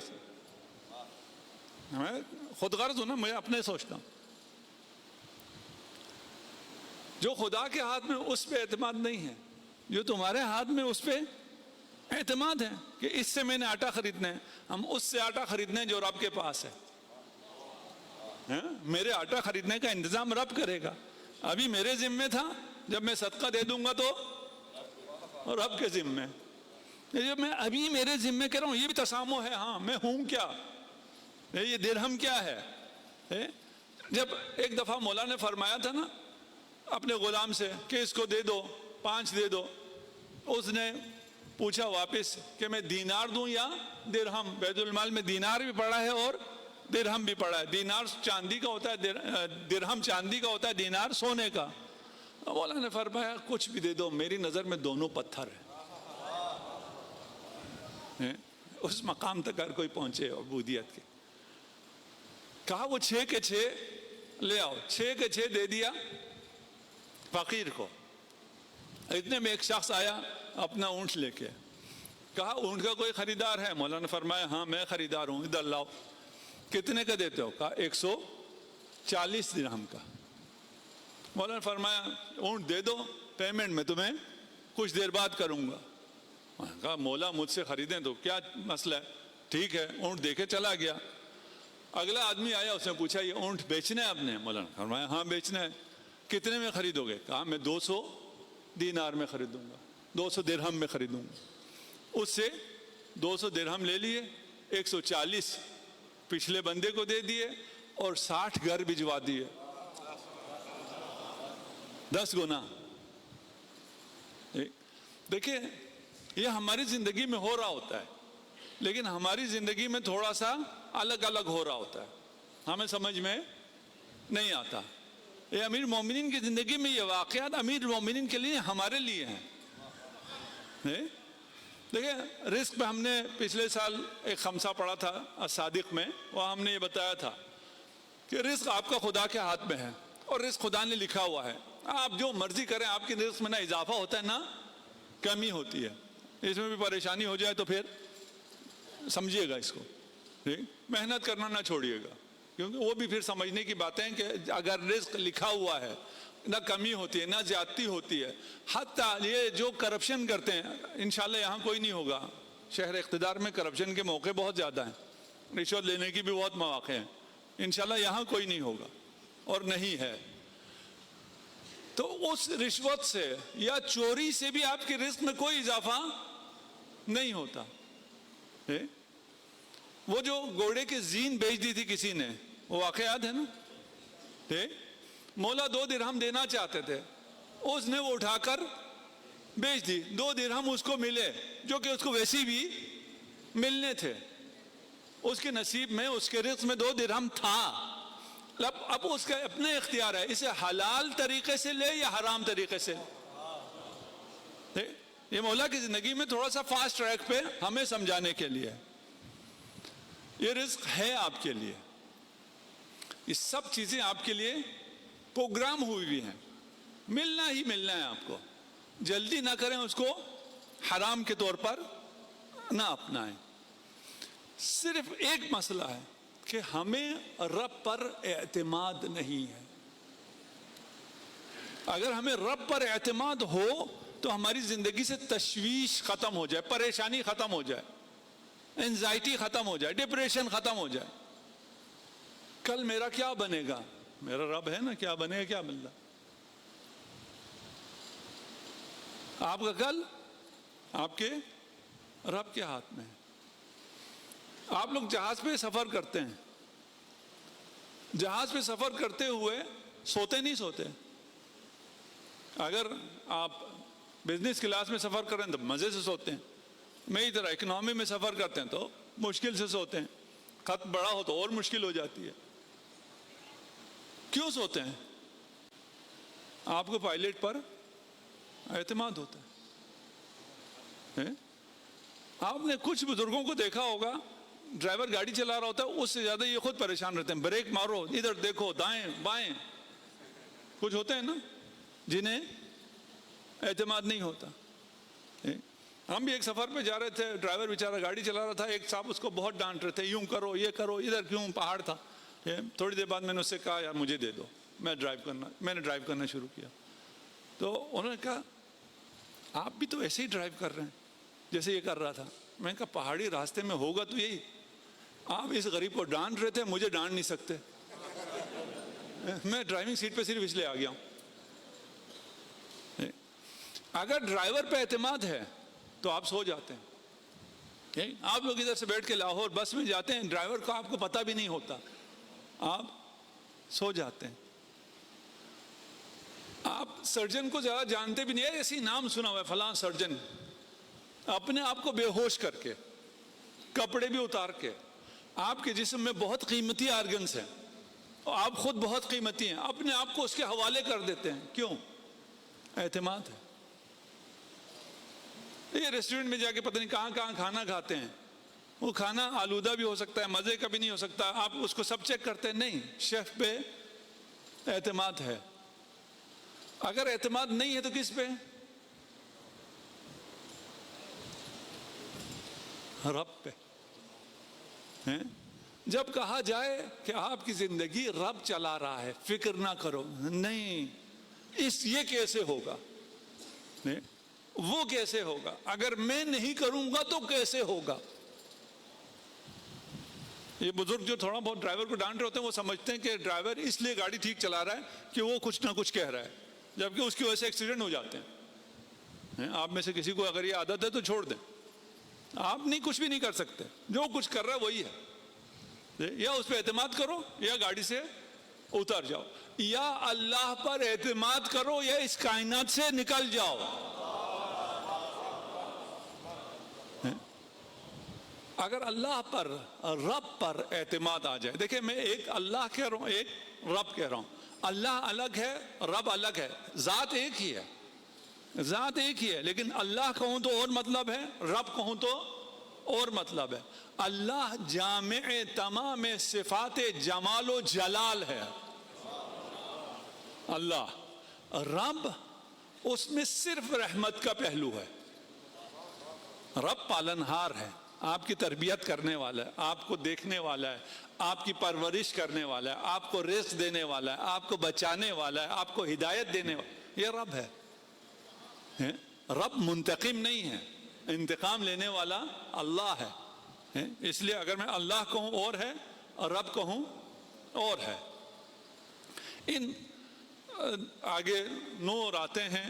میں خود غرض ہوں نا، میں اپنے سوچتا ہوں، جو خدا کے ہاتھ میں اس پہ اعتماد نہیں ہے، جو تمہارے ہاتھ میں اس پہ اعتماد ہے کہ اس سے میں نے آٹا خریدنا ہے، ہم اس سے آٹا خریدنا ہے جو رب کے پاس ہے۔ میرے آٹا خریدنے کا انتظام رب کرے گا، ابھی میرے ذمے تھا، جب میں صدقہ دے دوں گا تو رب کے ذمے، جو میں ابھی میرے ذمے کہہ رہا ہوں، یہ بھی تسامح ہے۔ ہاں میں ہوں کیا، یہ درہم کیا ہے؟ جب ایک دفعہ مولا نے فرمایا تھا نا اپنے غلام سے کہ اس کو دے دو، 5 دے دو، اس نے پوچھا واپس کہ میں دینار دوں یا درہم؟ بیت المال میں دینار بھی پڑا ہے اور درہم بھی پڑا ہے، دینار چاندی کا ہوتا ہے، درہم چاندی کا ہوتا ہے، دینار سونے کا۔ مولا نے فرمایا کچھ بھی دے دو، میری نظر میں دونوں پتھر ہیں۔ اس مقام تک ہر کوئی پہنچے عبودیت کے۔ کہا وہ 6 کے 6 لے آؤ، 6 کے 6 دے دیا فقیر کو۔ اتنے میں ایک شخص آیا اپنا اونٹ لے کے، کہا اونٹ کا کوئی خریدار ہے؟ مولانا نے فرمایا ہاں میں خریدار ہوں، ادھر لاؤ۔ کتنے کا دیتے ہو؟ کہا 140 درہم کا۔ مولانا نے فرمایا اونٹ دے دو، پیمنٹ میں تمہیں کچھ دیر بعد کروں گا۔ کہا مولا مجھ سے خریدیں تو کیا مسئلہ ہے، ٹھیک ہے۔ اونٹ دے کے چلا گیا۔ اگلا آدمی آیا، اس نے پوچھا یہ اونٹ بیچنا ہے آپ نے؟ مولانا نے فرمایا ہاں بیچنا ہے۔ کتنے میں خریدو گے؟ کہا میں 200 دینار میں خریدوں گا۔ 200 درہم میں خریدوں گا. اس سے 200 درہم لے لیے, 140 پچھلے بندے کو دے دیے اور 60 گھر بھجوا دیے. 10 گنا. دیکھیں یہ ہماری زندگی میں ہو رہا ہوتا ہے, لیکن ہماری زندگی میں تھوڑا سا الگ الگ ہو رہا ہوتا ہے, ہمیں سمجھ میں نہیں آتا. یہ امیر مومنین کی زندگی میں یہ واقعات امیر مومنین کے لیے ہمارے لیے ہیں. دیکھیں رزق پہ ہم نے پچھلے سال ایک خمسہ پڑھا تھا الصادق میں, وہاں ہم نے یہ بتایا تھا کہ رزق آپ کا خدا کے ہاتھ میں ہے اور رزق خدا نے لکھا ہوا ہے. آپ جو مرضی کریں, آپ کے رزق میں نہ اضافہ ہوتا ہے نہ کمی ہوتی ہے. اس میں بھی پریشانی ہو جائے تو پھر سمجھیے گا اس کو, محنت کرنا نہ چھوڑیے گا, کیونکہ وہ بھی پھر سمجھنے کی باتیں ہیں کہ اگر رزق لکھا ہوا ہے نہ کمی ہوتی ہے نہ زیادتی ہوتی ہے. حتیٰ یہ جو کرپشن کرتے ہیں, انشاءاللہ یہاں کوئی نہیں ہوگا, شہر اقتدار میں کرپشن کے موقع بہت زیادہ ہیں, رشوت لینے کی بھی بہت مواقع ہیں, انشاءاللہ یہاں کوئی نہیں ہوگا اور نہیں ہے. تو اس رشوت سے یا چوری سے بھی آپ کے رزق میں کوئی اضافہ نہیں ہوتا. وہ جو گھوڑے کی زین بیچ دی تھی کسی نے, وہ واقعات ہے نا, مولا 2 درہم دینا چاہتے تھے, اس نے وہ اٹھا کر بیچ دی. 2 درہم اس کو ملے جو کہ اس کو ویسی بھی ملنے تھے. اس کے نصیب میں, اس کے رزق میں 2 درہم تھا. اب اس کا اپنے اختیار ہے, اسے حلال طریقے سے لے یا حرام طریقے سے. یہ مولا کی زندگی میں تھوڑا سا فاسٹ ٹریک پہ ہمیں سمجھانے کے لیے, یہ رزق ہے آپ کے لیے, یہ سب چیزیں آپ کے لیے پروگرام ہوئی بھی ہیں, ملنا ہی ملنا ہے آپ کو. جلدی نہ کریں اس کو حرام کے طور پر نہ اپنائیں. صرف ایک مسئلہ ہے کہ ہمیں رب پر اعتماد نہیں ہے. اگر ہمیں رب پر اعتماد ہو تو ہماری زندگی سے تشویش ختم ہو جائے, پریشانی ختم ہو جائے, انزائٹی ختم ہو جائے, ڈپریشن ختم ہو جائے. کل میرا کیا بنے گا, میرا رب ہے نا, کیا بنے گا کیا ملتا. آپ کا کل آپ کے رب کے ہاتھ میں ہے. آپ لوگ جہاز پہ سفر کرتے ہیں, جہاز پہ سفر کرتے ہوئے سوتے نہیں سوتے. اگر آپ بزنس کلاس میں سفر کریں تو مزے سے سوتے ہیں, میری طرح اکنامی میں سفر کرتے ہیں تو مشکل سے سوتے ہیں, خط بڑا ہو تو اور مشکل ہو جاتی ہے. کیوں سوتے ہیں؟ آپ کو پائلٹ پر اعتماد ہوتا ہے. آپ نے کچھ بزرگوں کو دیکھا ہوگا, ڈرائیور گاڑی چلا رہا ہوتا ہے, اس سے زیادہ یہ خود پریشان رہتے ہیں, بریک مارو, ادھر دیکھو, دائیں بائیں. کچھ ہوتے ہیں نا جنہیں اعتماد نہیں ہوتا. ہم بھی ایک سفر پہ جا رہے تھے, ڈرائیور بیچارہ گاڑی چلا رہا تھا, ایک صاحب اس کو بہت ڈانٹ رہے تھے, یوں کرو یہ کرو, ادھر کیوں, پہاڑ تھا. تھوڑی دیر بعد میں نے اس سے کہا یار مجھے دے دو, میں نے ڈرائیو کرنا شروع کیا. تو انہوں نے کہا آپ بھی تو ایسے ہی ڈرائیو کر رہے ہیں جیسے یہ کر رہا تھا. میں نے کہا پہاڑی راستے میں ہوگا تو یہی, آپ اس غریب کو ڈانٹ رہے تھے, مجھے ڈانٹ نہیں سکتے. میں ڈرائیونگ سیٹ پہ صرف اس لیے آ گیا ہوں. اگر ڈرائیور پہ اعتماد ہے تو آپ سو جاتے ہیں. آپ لوگ ادھر سے بیٹھ کے لاہور بس میں جاتے ہیں, ڈرائیور کو آپ کو پتہ بھی نہیں ہوتا, آپ سو جاتے ہیں. آپ سرجن کو زیادہ جانتے بھی نہیں, ایسی نام سنا ہوا ہے فلاں سرجن, اپنے آپ کو بے ہوش کر کے, کپڑے بھی اتار کے, آپ کے جسم میں بہت قیمتی آرگنز ہیں, آپ خود بہت قیمتی ہیں, اپنے آپ کو اس کے حوالے کر دیتے ہیں. کیوں؟ اعتماد ہے. یہ ریسٹورنٹ میں جا کے پتہ نہیں کہاں کہاں کھانا کھاتے ہیں, وہ کھانا آلودہ بھی ہو سکتا ہے, مزے کا بھی نہیں ہو سکتا, آپ اس کو سب چیک کرتے ہیں. نہیں, شیف پہ اعتماد ہے. اگر اعتماد نہیں ہے تو کس پہ؟ رب پہ. جب کہا جائے کہ آپ کی زندگی رب چلا رہا ہے, فکر نہ کرو, نہیں, یہ کیسے ہوگا, وہ کیسے ہوگا, اگر میں نہیں کروں گا تو کیسے ہوگا. یہ بزرگ جو تھوڑا بہت ڈرائیور کو ڈانٹ رہے ہوتے ہیں, وہ سمجھتے ہیں کہ ڈرائیور اس لیے گاڑی ٹھیک چلا رہا ہے کہ وہ کچھ نہ کچھ کہہ رہا ہے, جبکہ اس کی وجہ سے ایکسیڈنٹ ہو جاتے ہیں. آپ میں سے کسی کو اگر یہ عادت ہے تو چھوڑ دیں. آپ نہیں کچھ بھی نہیں کر سکتے, جو کچھ کر رہا ہے وہی ہے. یا اس پہ اعتماد کرو یا گاڑی سے اتر جاؤ, یا اللہ پر اعتماد کرو یا اس کائنات سے نکل جاؤ. اگر اللہ پر, رب پر اعتماد آ جائے, دیکھیں میں ایک اللہ کہہ رہا ہوں, ایک رب کہہ رہا ہوں. اللہ الگ ہے, رب الگ ہے, ذات ایک ہی ہے, ذات ایک ہی ہے, لیکن اللہ کہوں تو اور مطلب ہے, رب کہوں تو اور مطلب ہے. اللہ جامع تمام صفات جمال و جلال ہے اللہ. رب اس میں صرف رحمت کا پہلو ہے. رب پالنہار ہے, آپ کی تربیت کرنے والا ہے, آپ کو دیکھنے والا ہے, آپ کی پرورش کرنے والا ہے, آپ کو رزق دینے والا ہے, آپ کو بچانے والا ہے, آپ کو ہدایت دینے والا ہے. یہ رب ہے. رب منتقم نہیں ہے, انتقام لینے والا اللہ ہے. اس لیے اگر میں اللہ کہوں اور ہے اور رب کہوں اور ہے. ان آگے نور آتے ہیں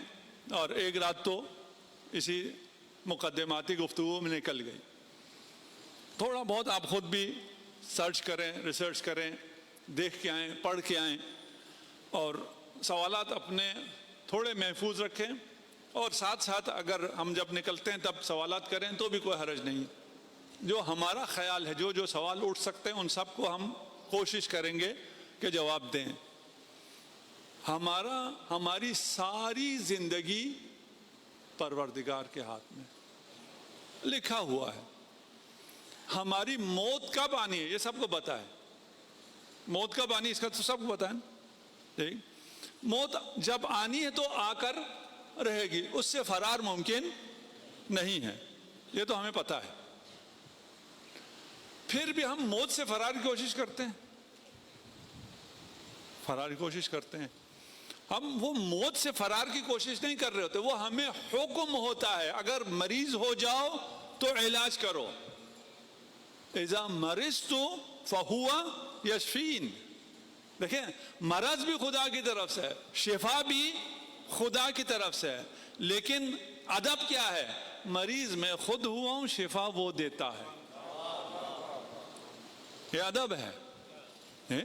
اور ایک رات تو اسی مقدماتی گفتگو میں نکل گئی. تھوڑا بہت آپ خود بھی سرچ کریں, ریسرچ کریں, دیکھ کے آئیں, پڑھ کے آئیں, اور سوالات اپنے تھوڑے محفوظ رکھیں, اور ساتھ ساتھ اگر ہم جب نکلتے ہیں تب سوالات کریں تو بھی کوئی حرج نہیں. جو ہمارا خیال ہے, جو سوال اٹھ سکتے ہیں ان سب کو ہم کوشش کریں گے کہ جواب دیں. ہماری ساری زندگی پروردگار کے ہاتھ میں لکھا ہوا ہے. ہماری موت کب آنی ہے یہ سب کو پتا ہے. موت کب آنی اس کا تو سب کو پتا ہے. موت جب آنی ہے تو آ کر رہے گی, اس سے فرار ممکن نہیں ہے, یہ تو ہمیں پتا ہے. پھر بھی ہم موت سے فرار کی کوشش کرتے ہیں, فرار کی کوشش کرتے ہیں. ہم وہ موت سے فرار کی کوشش نہیں کر رہے ہوتے, وہ ہمیں حکم ہوتا ہے اگر مریض ہو جاؤ تو علاج کرو. اذا مرضت فهو یشفین. دیکھیں مرض بھی خدا کی طرف سے ہے, شفا بھی خدا کی طرف سے ہے, لیکن ادب کیا ہے, مریض میں خود ہوا ہوں, شفا وہ دیتا ہے. یہ ادب ہے,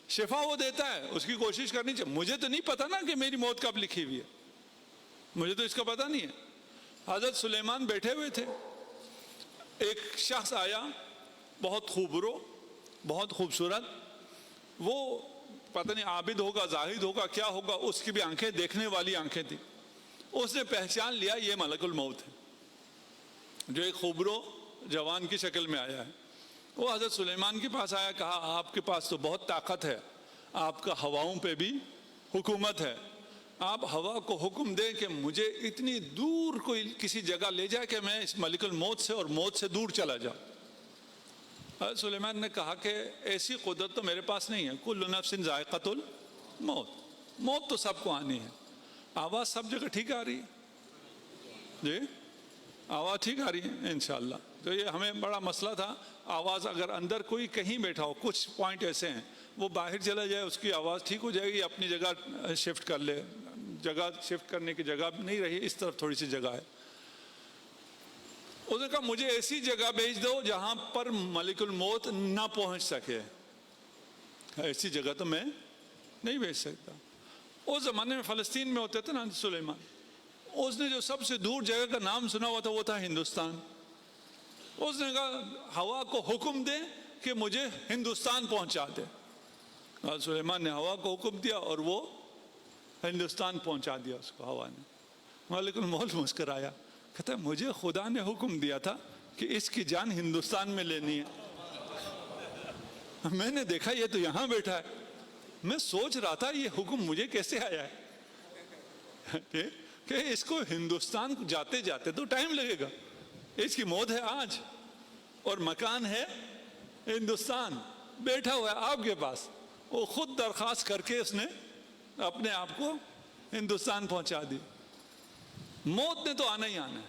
شفا وہ دیتا ہے, اس کی کوشش کرنی چاہیے. مجھے تو نہیں پتا نا کہ میری موت کب لکھی ہوئی ہے, مجھے تو اس کا پتا نہیں ہے. حضرت سلیمان بیٹھے ہوئے تھے, ایک شخص آیا, بہت خوبرو, بہت خوبصورت, وہ پتہ نہیں عابد ہوگا, زاہد ہوگا, کیا ہوگا, اس کی بھی آنکھیں دیکھنے والی آنکھیں تھیں. اس نے پہچان لیا یہ ملک الموت ہے, جو ایک خوبرو جوان کی شکل میں آیا ہے. وہ حضرت سلیمان کے پاس آیا, کہا آپ کے پاس تو بہت طاقت ہے, آپ کا ہواؤں پہ بھی حکومت ہے, آپ ہوا کو حکم دیں کہ مجھے اتنی دور کوئی کسی جگہ لے جائے کہ میں اس ملک الموت سے اور موت سے دور چلا جاؤں. حضرت سلیمان نے کہا کہ ایسی قدرت تو میرے پاس نہیں ہے, کل نفس ذائقۃ الموت, موت تو سب کو آنی ہے. آواز سب جگہ ٹھیک آ رہی ہے جی, آواز ٹھیک آ رہی ہے انشاءاللہ. تو یہ ہمیں بڑا مسئلہ تھا, آواز اگر اندر کوئی کہیں بیٹھا ہو, کچھ پوائنٹ ایسے ہیں, وہ باہر چلا جائے اس کی آواز ٹھیک ہو جائے گی, اپنی جگہ شفٹ کر لے, جگہ شفٹ کرنے کی جگہ نہیں رہی, اس طرف تھوڑی سی جگہ ہے. اس نے کہا مجھے ایسی جگہ بھیج دو جہاں پر ملک الموت نہ پہنچ سکے. ایسی جگہ تو میں نہیں بھیج سکتا. اس زمانے میں فلسطین میں ہوتے تھے نا سلیمان, اس نے جو سب سے دور جگہ کا نام سنا ہوا تھا وہ تھا ہندوستان. اس نے کہا ہوا کو حکم دے کہ مجھے ہندوستان پہنچا دے. سلیمان نے ہوا کو حکم دیا اور وہ ہندوستان پہنچا دیا اس کو ہوا نے. ملک الموت مسکرایا, کہتا ہے مجھے خدا نے حکم دیا تھا کہ اس کی جان ہندوستان میں لینی ہے, میں نے دیکھا یہ تو یہاں بیٹھا ہے, میں سوچ رہا تھا یہ حکم مجھے کیسے آیا ہے کہ اس کو ہندوستان جاتے جاتے تو ٹائم لگے گا, اس کی موت ہے آج اور مکان ہے ہندوستان, بیٹھا ہوا ہے آپ کے پاس. وہ خود درخواست کر کے اس نے اپنے آپ کو ہندوستان پہنچا دی. موت نے تو آنا ہی آنا ہے.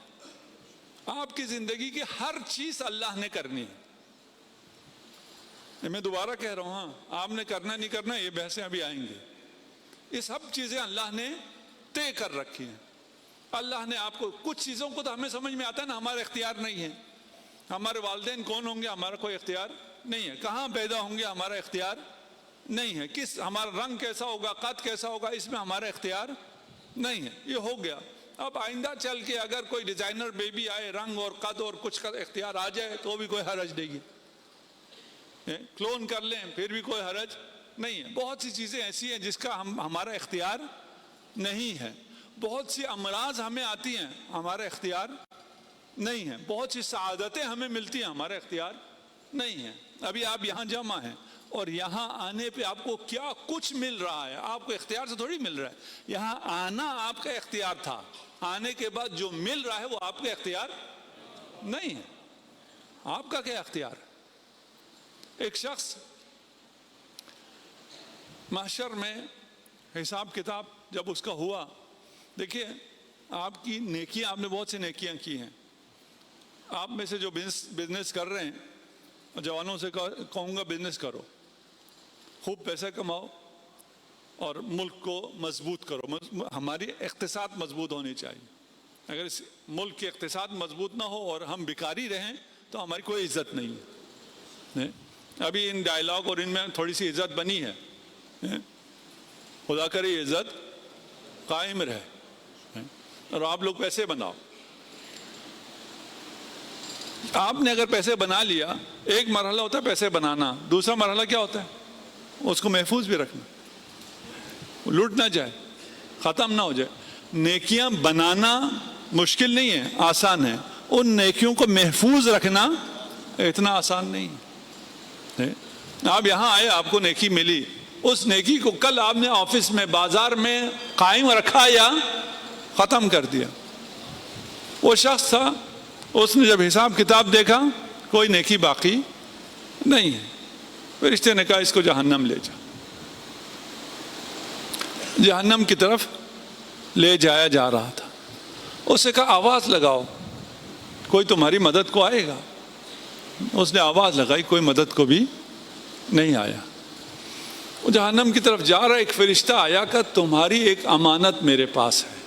آپ کی زندگی کی ہر چیز اللہ نے کرنی ہے. میں دوبارہ کہہ رہا ہوں, ہاں آپ نے کرنا نہیں کرنا یہ بحثیں ابھی آئیں گی. یہ سب چیزیں اللہ نے طے کر رکھی ہیں. اللہ نے آپ کو کچھ چیزوں کو تو ہمیں سمجھ میں آتا ہے نا، ہمارا اختیار نہیں ہے. ہمارے والدین کون ہوں گے ہمارا کوئی اختیار نہیں ہے. کہاں پیدا ہوں گے ہمارا اختیار نہیں ہے. ہمارا رنگ کیسا ہوگا، قد کیسا ہوگا، اس میں ہمارا اختیار نہیں ہے. یہ ہو گیا. اب آئندہ چل کے اگر کوئی ڈیزائنر بیبی آئے، رنگ اور قد اور کچھ کا اختیار آ جائے تو بھی کوئی حرج نہیں ہے. کلون کر لیں پھر بھی کوئی حرج نہیں ہے. بہت سی چیزیں ایسی ہیں جس کا ہمارا اختیار نہیں ہے. بہت سی امراض ہمیں آتی ہیں، ہمارا اختیار نہیں ہے. بہت سی سعادتیں ہمیں ملتی ہیں، ہمارا اختیار نہیں ہے. ابھی آپ یہاں جمع ہیں اور یہاں آنے پہ آپ کو کیا کچھ مل رہا ہے، آپ کو اختیار سے تھوڑی مل رہا ہے. یہاں آنا آپ کا اختیار تھا، آنے کے بعد جو مل رہا ہے وہ آپ کا اختیار نہیں ہے. آپ کا کیا اختیار؟ ایک شخص محشر میں حساب کتاب جب اس کا ہوا، دیکھیے آپ کی نیکیاں، آپ نے بہت سی نیکیاں کی ہیں. آپ میں سے جو بزنس کر رہے ہیں، جوانوں سے کہوں گا بزنس کرو، خوب پیسہ کماؤ اور ملک کو مضبوط کرو. ہماری اقتصاد مضبوط ہونی چاہیے. اگر اس ملک کی اقتصاد مضبوط نہ ہو اور ہم بیکاری رہیں تو ہماری کوئی عزت نہیں ہے. ابھی ان ڈائلاگ اور ان میں تھوڑی سی عزت بنی ہے، خدا کرے یہ عزت قائم رہے. اور آپ لوگ پیسے بناؤ. آپ نے اگر پیسے بنا لیا، ایک مرحلہ ہوتا ہے پیسے بنانا، دوسرا مرحلہ کیا ہوتا ہے؟ اس کو محفوظ بھی رکھنا، لوٹ نہ جائے، ختم نہ ہو جائے. نیکیاں بنانا مشکل نہیں ہے، آسان ہے. ان نیکیوں کو محفوظ رکھنا اتنا آسان نہیں ہے. آپ یہاں آئے، آپ کو نیکی ملی، اس نیکی کو کل آپ نے آفس میں، بازار میں قائم رکھا یا ختم کر دیا. وہ شخص تھا، اس نے جب حساب کتاب دیکھا کوئی نیکی باقی نہیں ہے. فرشتے نے کہا اس کو جہنم لے جا. جہنم کی طرف لے جایا جا رہا تھا. اس نے کہا آواز لگاؤ، کوئی تمہاری مدد کو آئے گا. اس نے آواز لگائی، کوئی مدد کو بھی نہیں آیا. وہ جہنم کی طرف جا رہا. ایک فرشتہ آیا کہ تمہاری ایک امانت میرے پاس ہے.